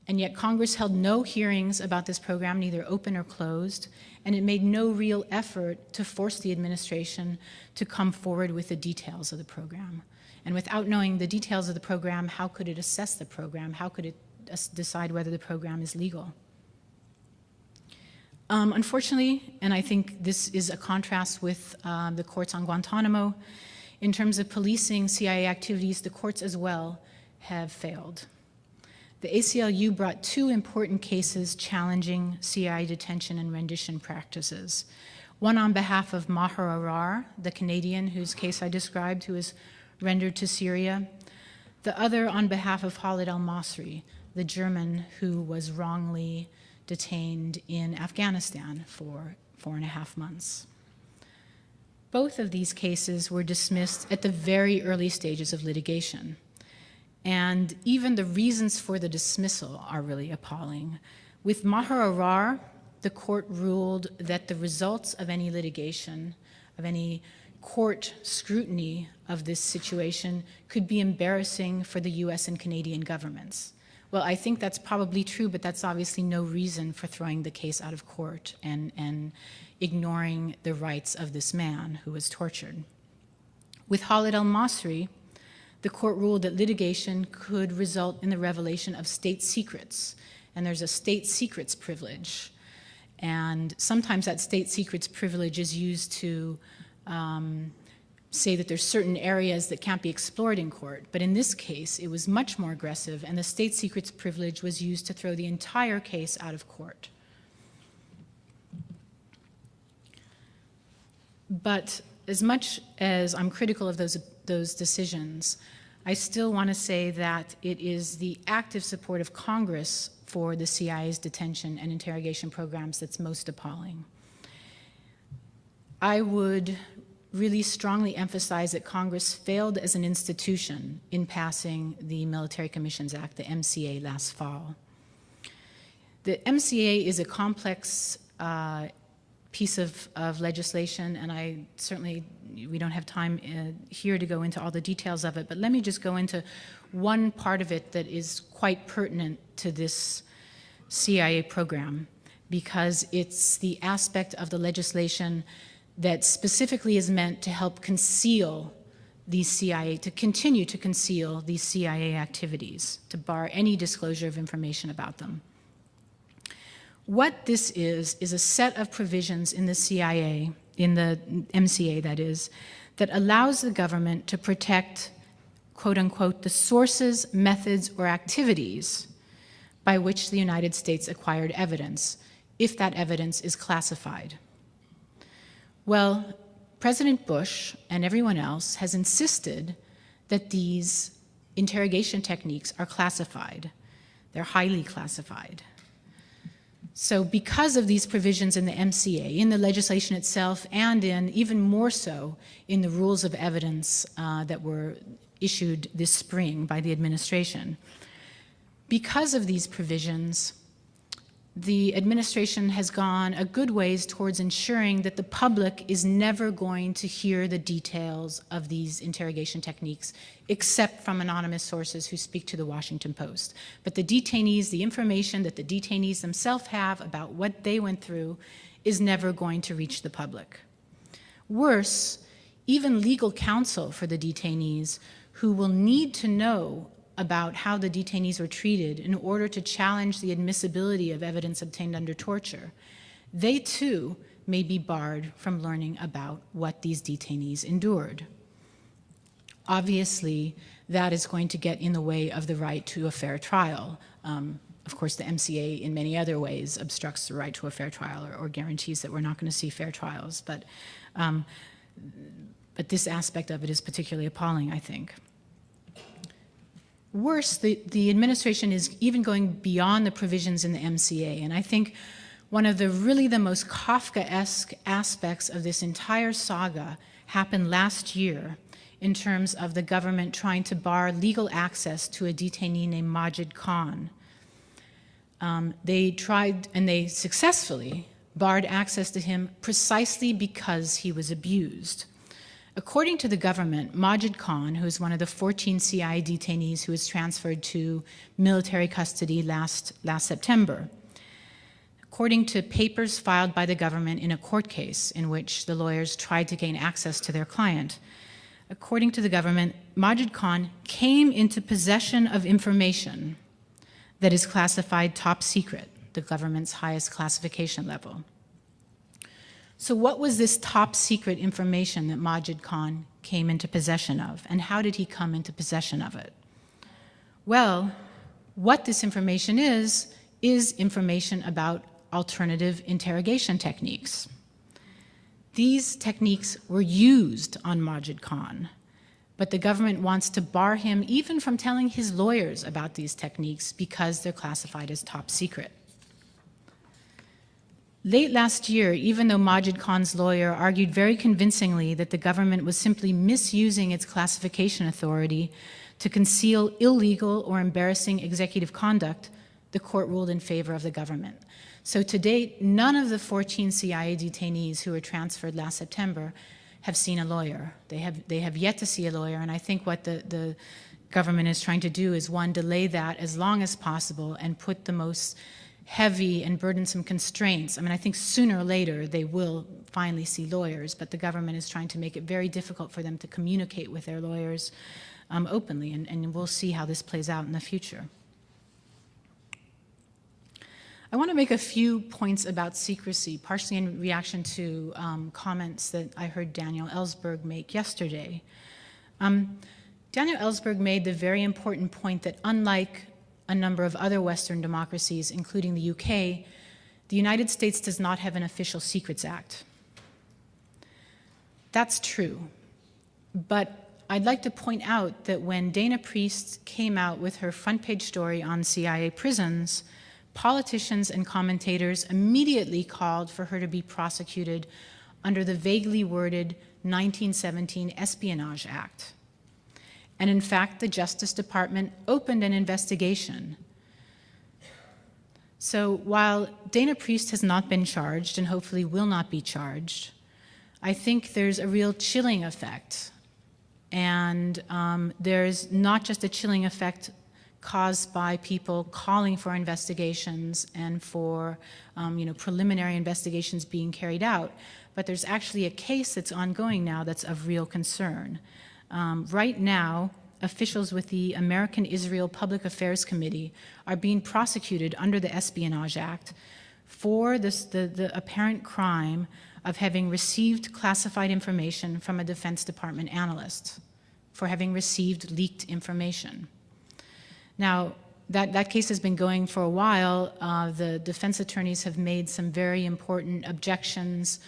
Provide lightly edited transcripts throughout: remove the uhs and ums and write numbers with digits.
And yet Congress held no hearings about this program, neither open or closed, and it made no real effort to force the administration to come forward with the details of the program. And without knowing the details of the program, how could it assess the program? How could it decide whether the program is legal? Unfortunately, and I think this is a contrast with the courts on Guantanamo, in terms of policing CIA activities, the courts as well have failed. The ACLU brought two important cases challenging CIA detention and rendition practices. One on behalf of Maher Arar, the Canadian whose case I described, who was rendered to Syria. The other on behalf of Khalid al-Masri, the German who was wrongly detained in Afghanistan for 4.5 months. Both of these cases were dismissed at the very early stages of litigation. And even the reasons for the dismissal are really appalling. With Maher Arar, the court ruled that the results of any litigation, of any court scrutiny of this situation, could be embarrassing for the US and Canadian governments. Well, I think that's probably true, but that's obviously no reason for throwing the case out of court and ignoring the rights of this man who was tortured. With Khalid al-Masri, the court ruled that litigation could result in the revelation of state secrets, and there's a state secrets privilege. And sometimes that state secrets privilege is used to say that there's certain areas that can't be explored in court. But in this case, it was much more aggressive, and the state secrets privilege was used to throw the entire case out of court. But as much as I'm critical of those decisions, I still want to say that it is the active support of Congress for the CIA's detention and interrogation programs that's most appalling. I would really strongly emphasize that Congress failed as an institution in passing the Military Commissions Act, the MCA, last fall. The MCA is a complex piece of legislation, and we don't have time here to go into all the details of it, but let me just go into one part of it that is quite pertinent to this CIA program, because it's the aspect of the legislation that specifically is meant to help conceal these CIA, to continue to conceal these CIA activities, to bar any disclosure of information about them. What this is a set of provisions in the CIA, in the MCA that is, that allows the government to protect, quote unquote, the sources, methods, or activities by which the United States acquired evidence, if that evidence is classified. Well, President Bush and everyone else has insisted that these interrogation techniques are classified. They're highly classified. So because of these provisions in the MCA, in the legislation itself, and even more so in the rules of evidence that were issued this spring by the administration, because of these provisions, the administration has gone a good ways towards ensuring that the public is never going to hear the details of these interrogation techniques, except from anonymous sources who speak to the Washington Post. But the detainees, the information that the detainees themselves have about what they went through is never going to reach the public. Worse, even legal counsel for the detainees, who will need to know about how the detainees were treated in order to challenge the admissibility of evidence obtained under torture, they too may be barred from learning about what these detainees endured. Obviously, that is going to get in the way of the right to a fair trial. Of course, the MCA in many other ways obstructs the right to a fair trial or guarantees that we're not going to see fair trials. But this aspect of it is particularly appalling, I think. Worse, the administration is even going beyond the provisions in the MCA, and I think one of the most Kafkaesque aspects of this entire saga happened last year in terms of the government trying to bar legal access to a detainee named Majid Khan. They tried, and they successfully barred access to him precisely because he was abused. According to the government, Majid Khan, who is one of the 14 CIA detainees who was transferred to military custody last September, according to papers filed by the government in a court case in which the lawyers tried to gain access to their client, according to the government, Majid Khan came into possession of information that is classified top secret, the government's highest classification level. So what was this top secret information that Majid Khan came into possession of, and how did he come into possession of it? Well, what this information is information about alternative interrogation techniques. These techniques were used on Majid Khan, but the government wants to bar him even from telling his lawyers about these techniques because they're classified as top secret. Late last year, even though Majid Khan's lawyer argued very convincingly that the government was simply misusing its classification authority to conceal illegal or embarrassing executive conduct, the court ruled in favor of the government. So to date, none of the 14 CIA detainees who were transferred last September have seen a lawyer. They have yet to see a lawyer, and I think what the government is trying to do is, one, delay that as long as possible and put the most heavy and burdensome constraints. I mean, I think sooner or later they will finally see lawyers, but the government is trying to make it very difficult for them to communicate with their lawyers openly, and we'll see how this plays out in the future. I want to make a few points about secrecy, partially in reaction to comments that I heard Daniel Ellsberg make yesterday. Daniel Ellsberg made the very important point that unlike a number of other Western democracies, including the UK, the United States does not have an official Secrets Act. That's true, but I'd like to point out that when Dana Priest came out with her front page story on CIA prisons, politicians and commentators immediately called for her to be prosecuted under the vaguely worded 1917 Espionage Act. And in fact, the Justice Department opened an investigation. So while Dana Priest has not been charged and hopefully will not be charged, I think there's a real chilling effect. And there's not just a chilling effect caused by people calling for investigations and for preliminary investigations being carried out, but there's actually a case that's ongoing now that's of real concern. Right now, officials with the American-Israel Public Affairs Committee are being prosecuted under the Espionage Act for the apparent crime of having received classified information from a Defense Department analyst, for having received leaked information. Now, that case has been going for a while. The defense attorneys have made some very important objections,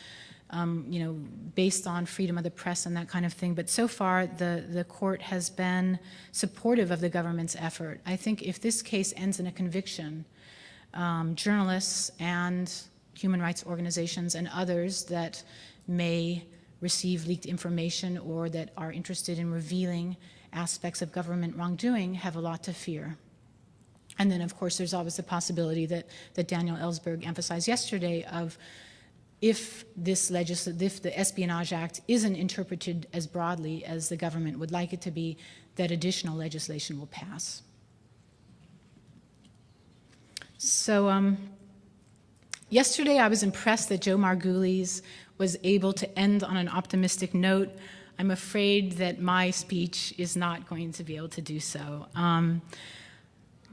based on freedom of the press and that kind of thing. But so far, the court has been supportive of the government's effort. I think if this case ends in a conviction, journalists and human rights organizations and others that may receive leaked information or that are interested in revealing aspects of government wrongdoing have a lot to fear. And then, of course, there's always the possibility that Daniel Ellsberg emphasized yesterday of if the Espionage Act isn't interpreted as broadly as the government would like it to be, that additional legislation will pass. So yesterday I was impressed that Joe Margulies was able to end on an optimistic note. I'm afraid that my speech is not going to be able to do so.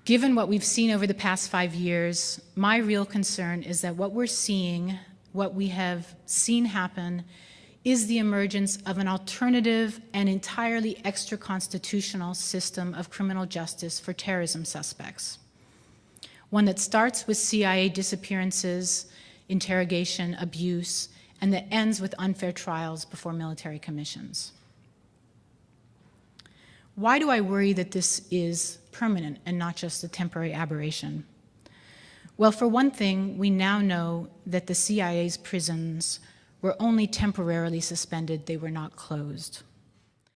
Given what we've seen over the past 5 years, my real concern is that what we have seen happen is the emergence of an alternative and entirely extra-constitutional system of criminal justice for terrorism suspects. One that starts with CIA disappearances, interrogation, abuse, and that ends with unfair trials before military commissions. Why do I worry that this is permanent and not just a temporary aberration? Well, for one thing, we now know that the CIA's prisons were only temporarily suspended, they were not closed.